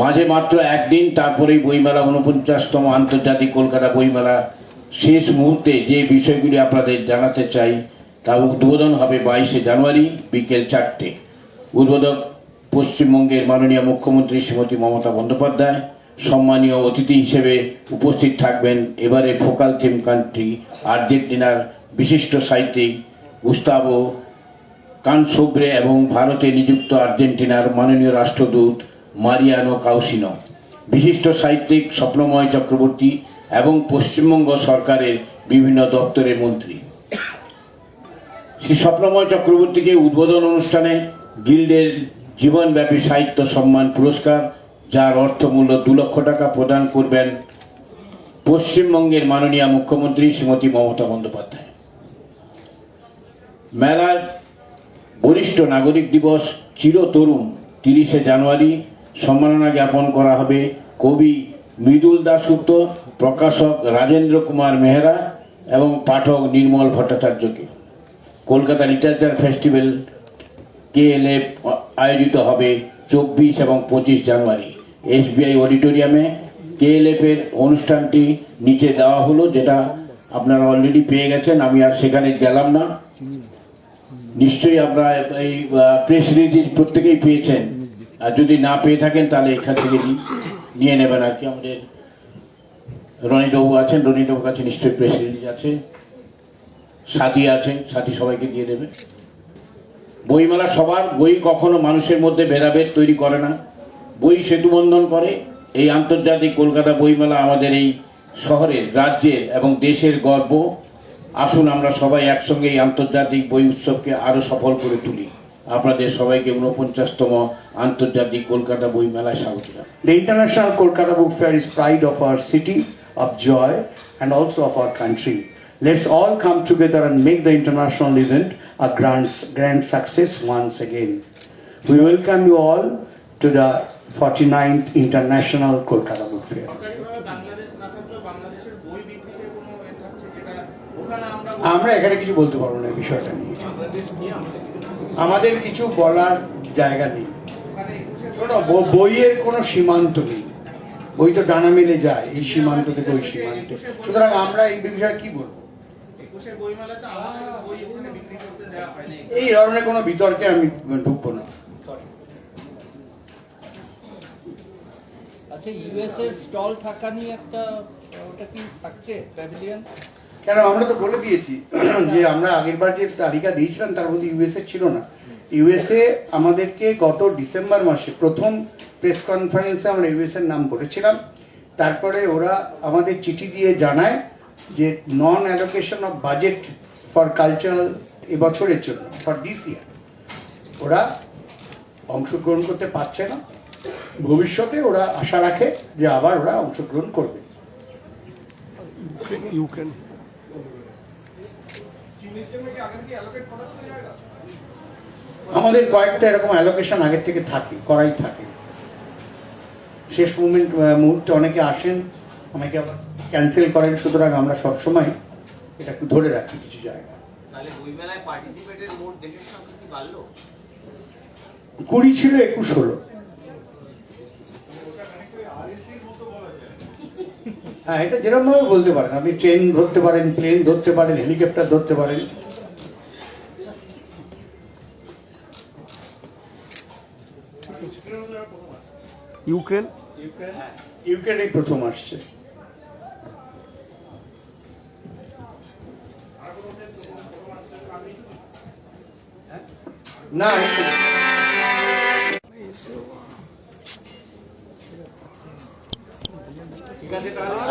মাঝে মাত্র একদিন তারপরেই বইমেলা 49তম আন্তর্জাতিক কলকাতা বইমেলা শেষ মুহূর্তে যে বিষয়গুলি আপনাদের জানাতে চাই তা উদ্বোধন হবে 22শে জানুয়ারি বিকেল 4টে। উদ্বোধক পশ্চিমবঙ্গের মাননীয় মুখ্যমন্ত্রী শ্রীমতী মমতা বন্দ্যোপাধ্যায়। সম্মানীয় অতিথি হিসেবে উপস্থিত থাকবেন এবারে ফোকাল থিম কান্ট্রি আর্জেন্টিনার বিশিষ্ট সাহিত্যিক গুস্তাভো কানসোব্রে এবং ভারতে নিযুক্ত আর্জেন্টিনার মাননীয় রাষ্ট্রদূত মারিয়ানো কাউসিনো, বিশিষ্ট সাহিত্যিক স্বপ্নময় চক্রবর্তী এবং পশ্চিমবঙ্গ সরকারের বিভিন্ন দপ্তরের মন্ত্রী। শ্রী স্বপ্নময় চক্রবর্তীকে উদ্বোধন অনুষ্ঠানে গিল্ডের জীবনব্যাপী সাহিত্য সম্মান পুরস্কার, যার অর্থমূল্য 2 লক্ষ টাকা প্রদান করবেন পশ্চিমবঙ্গের মাননীয় মুখ্যমন্ত্রী শ্রীমতী মমতা বন্দ্যোপাধ্যায়। মেলার বরিষ্ঠ নাগরিক দিবস চিরতরুণ 30শে জানুয়ারি সম্মাননা জ্ঞাপন করা হবে কবি মৃদুল দাশগুপ্ত, প্রকাশক রাজেন্দ্র কুমার মেহরা এবং পাঠক নির্মল ভট্টাচার্যকে। কলকাতা লিটারেচার ফেস্টিভ্যাল KLF আয়োজিত হবে 24 এবং 25 জানুয়ারি SBI অডিটোরিয়ামে। KLF এর অনুষ্ঠানটি নিচে দেওয়া হলো, যেটা আপনারা অলরেডি পেয়ে গেছেন, আমি আর সেখানে গেলাম না। নিশ্চয়ই আপনারা এই প্রেস রিলিজ প্রত্যেকেই পেয়েছেন, আর যদি না পেয়ে থাকেন তাহলে এখান থেকে নিয়ে নেবেন আর কি। আমাদের রনিবাবু আছেন, রনিবাবুর কাছে নিশ্চয়ই প্রেস রিলিজ আছে, সাথী আছে, সাথী সবাইকে দিয়ে দেবে। বইমেলা সবার, বই কখনো মানুষের মধ্যে ভেদাভেদ তৈরি করে না, বই সেতুবন্ধন করে। এই আন্তর্জাতিক কলকাতা বইমেলা আমাদের এই শহরের, রাজ্যের এবং দেশের গর্ব। আসুন আমরা সবাই একসঙ্গে এই আন্তর্জাতিক বই উৎসবকে আরো সফল করে তুলি। আপনাদের সবাইকে 49তম আন্তর্জাতিক কলকাতা বই মেলায় স্বাগত জানাই। The International Kolkata Book Fair is pride of our city, of joy, and also of our country. Let's all come together and make the international event a grand success once again. We welcome you all to the 49th International Kolkata Book Fair. আমরা এখানে কিছু বলতে পারবো না বিষয়টা নিয়ে, আমাদের কিছু বলার জায়গা নেই। শোনো, বইয়ের কোনো সীমান্ত নেই, বই তো ডানা মেলে যায় এই সীমান্ত থেকে ওই সীমান্তে। সুতরাং আমরা এই বিষয়ে কি বলবো? এই ধরনের কোনো বিতর্কে আমি ঢুকবো না। আচ্ছা, ইউএস এর স্টল থাকা নিয়ে একটা, ওটা কি থাকছে প্যাভিলিয়ন? কেন, আমরা তো বলে দিয়েছি যে আমরা আগেরবার যে তালিকা দিয়েছিলাম তার মধ্যে ইউএসএ ছিল না। ইউএসএ আমাদেরকে গত ডিসেম্বর মাসে প্রথম প্রেস কনফারেন্সে আমরা ইউএসএর নাম বলেছিলাম। তারপরে ওরা আমাদের চিঠি দিয়ে জানায় যে non allocation of budget for cultural এবছরের জন্য, ফর দিস ইয়ার, ওরা অংশগ্রহণ করতে পারছে না। ভবিষ্যতে ওরা আশা রাখে যে আবার ওরা অংশগ্রহণ করবে। আমাদের কয়েকটা এরকম অ্যালোকেশন আগের থেকে থাকে, করাই থাকে। শেষ মুহূর্তে অনেকে আসেন, অনেকে আবার ক্যান্সেল করেন। সুতরাং আমরা সবসময় এটা একটু ধরে রাখি কিছু জায়গা। 20 ছিল, 21 হলো। হ্যাঁ, এটা যেরকম ভাবে বলতে পারেন, আপনি ট্রেন ধরতে পারেন, প্লেন ধরতে পারেন, হেলিকপ্টার ধরতে পারেন। ইউক্রেনই প্রথম আসছে। না,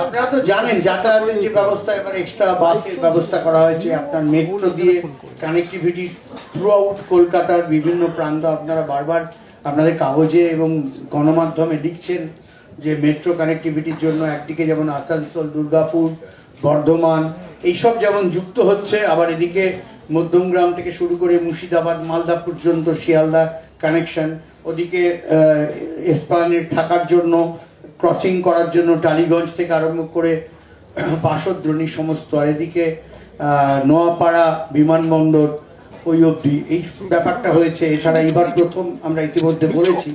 আপনারা তো জানেন যাতায়াতের যে ব্যবস্থা, এবার এক্সট্রা বাসের ব্যবস্থা করা হয়েছে। আপনার মেট্রো দিয়ে কানেক্টিভিটি থ্রু আউট কলকাতার বিভিন্ন প্রান্ত। আপনারা বারবার আপনাদের কাগজে এবং গণমাধ্যমে লিখছেন যে মেট্রো কানেক্টিভিটির জন্য একদিকে যেমন আসানসোল, দুর্গাপুর, বর্ধমান এইসব যেমন যুক্ত হচ্ছে, আবার এদিকে মধ্যমগ্রাম থেকে শুরু করে মুর্শিদাবাদ, মালদা পর্যন্ত শিয়ালদা কানেকশন, ওদিকে এসপ্লানেড থাকার জন্য, ক্রসিং করার জন্য টালিগঞ্জ থেকে আরম্ভ করে বাসদ্রোণী সমস্ত, আর এদিকে নোয়াপাড়া বিমানবন্দর, ওই অবধি এই ব্যাপারটা হয়েছে। এছাড়া এবার প্রথম আমরা ইতিমধ্যে বলেছি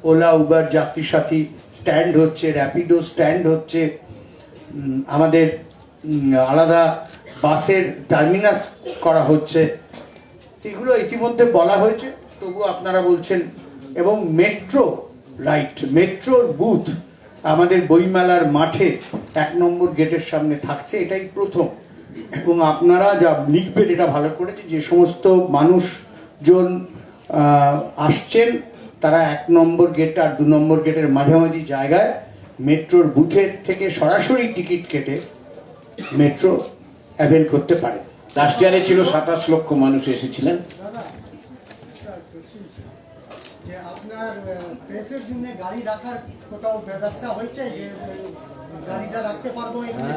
ওলা উবার যাত্রী সাথী স্ট্যান্ড হচ্ছে, র্যাপিডো স্ট্যান্ড হচ্ছে, আমাদের আলাদা বাসের টার্মিনাস করা হচ্ছে, এগুলো ইতিমধ্যে বলা হয়েছে। তবু আপনারা বলছেন, এবং মেট্রো রাইট, মেট্রোর বুথ আমাদের বইমেলার মাঠে 1 নম্বর গেটের সামনে থাকছে, এটাই প্রথম। এবং আপনারা যা লিখবেন এটা ভালো করেছে, যে সমস্ত মানুষজন আসছেন তারা 1 নম্বর গেট আর 2 নম্বর গেটের মাঝামাঝি জায়গায় মেট্রোর বুথের থেকে সরাসরি টিকিট কেটে মেট্রো অ্যাভেল করতে পারে। লাস্ট ইয়ারে ছিল 27 লক্ষ মানুষ এসেছিলেন। যে আপনার প্রেসের জন্য গাড়ি রাখার কোথাও ব্যবস্থা হয়েছে, যে গাড়িটা রাখতে পারবো এখানে?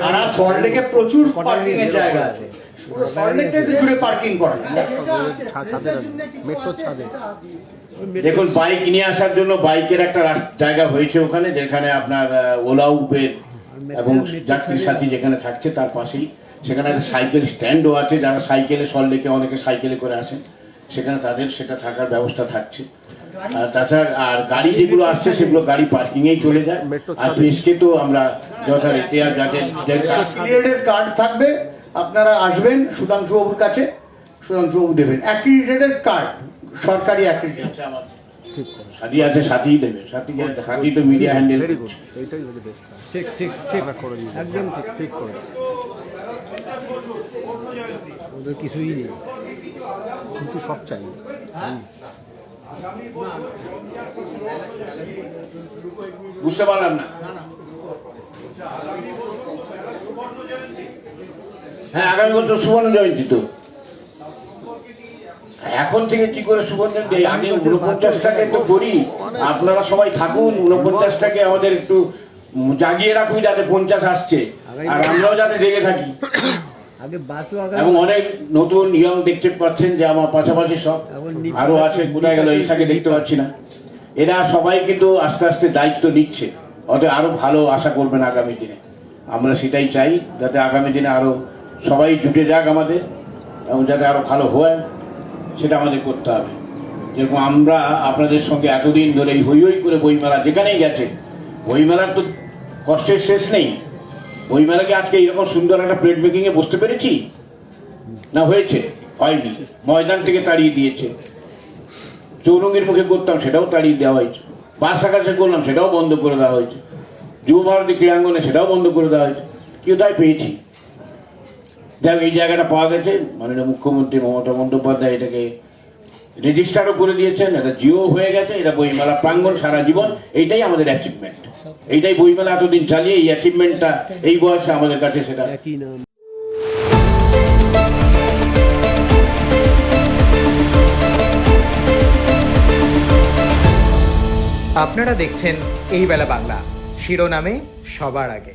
আর সল্টলেকে প্রচুর পার্কিং এর জায়গা আছে, পুরো সল্টলেকে জুড়ে পার্কিং করা যায়। মেট্রোর ছাদে দেখুন, বাইক নিয়ে আসার জন্য বাইকের একটা জায়গা হয়েছে ওখানে, যেখানে আপনার ওলা উবের এবং যাত্রী সাথী যেখানে থাকছে তার পাশেই, সেখানে একটা সাইকেল স্ট্যান্ডও আছে। যারা সাইকেলে সল্টলেকে অনেকে সাইকেলে করে আসেন, সেখানে তাদের সেটা থাকার ব্যবস্থা থাকছে। আর তাছাড়া আর গাড়ি যেগুলো আসছে সেগুলো গাড়ি পার্কিং এই চলে যায়। আর প্রেসকে তো আমরা যথারীতি আর যাদের অ্যাক্রিডিটেড কার্ড থাকবে, আপনারা আসবেন সুধাংশু বাবুর কাছে, সুধাংশু বাবু দেবেন অ্যাক্রিডিটেড কার্ড, সরকারি অ্যাক্রিডিটেড। সাথী আছে, সাথীই দেবে, সাথী তো মিডিয়া হ্যান্ডেল। ঠিক ঠিক ঠিক একদম ঠিক ঠিক করে ওদের কিছুই নেই, কিন্তু সব চাই। বুঝতে পারলাম না। হ্যাঁ, আগামী বছর সুবর্ণ জয়ন্তী তো। এখন থেকে কি করে সুবর্ণ জয়ন্তী? আগে 49টাকে তো করি, আপনারা সবাই থাকুন। 49টাকে আমাদের একটু জাগিয়ে রাখুন, যাতে 50 আসছে, আর আমরাও যাতে জেগে থাকি। এবং অনেক নতুন ইয়ং দেখতে পাচ্ছেন যে আমার পাশাপাশি সব আরো আছে, কোথায় গেল ঈশাকে দেখতে পাচ্ছি না। এরা সবাই কিন্তু আস্তে আস্তে দায়িত্ব নিচ্ছে, অতএব আরো ভালো আশা করবেন আগামী দিনে। আমরা সেটাই চাই, যাতে আগামী দিনে আরো সবাই জুটে যাক আমাদের, এবং যাতে আরো ভালো হয় সেটা আমাদের করতে হবে। যেরকম আমরা আপনাদের সঙ্গে এতদিন ধরে এই হই হই করে বইমেলা যেখানেই গেছে, বইমেলার তো কষ্টের শেষ নেই। বইমেলাকে আজকে এইরকম সুন্দর একটা প্লেট মেকিং এ বসতে পেরেছি না? হয়েছে? হয়নি। ময়দান থেকে তাড়িয়ে দিয়েছে। চৌরঙ্গের মুখে করতাম, সেটাও তাড়িয়ে দেওয়া হয়েছে। বাসাকাছে করলাম, সেটাও বন্ধ করে দেওয়া হয়েছে। যুব ভারতী ক্রীড়াঙ্গনে সেটাও বন্ধ করে দেওয়া হয়েছে। কোথায় পেয়েছি? দেখ, এই জায়গাটা পাওয়া গেছে। মাননীয় মুখ্যমন্ত্রী মমতা বন্দ্যোপাধ্যায় এটাকে রেজিস্টারও করে দিয়েছেন, এটা জিও হয়ে গেছে। এটা বইমেলা প্রাঙ্গণ সারা জীবন, এইটাই আমাদের অ্যাচিভমেন্ট। এইটাই বইমেলা এতদিন চালিয়ে এই অ্যাচিভমেন্টটা এই বয়সে আমাদের কাছে সেটা একই নাম। আপনারা দেখছেন এই বেলা বাংলা, শিরোনামে সবার আগে।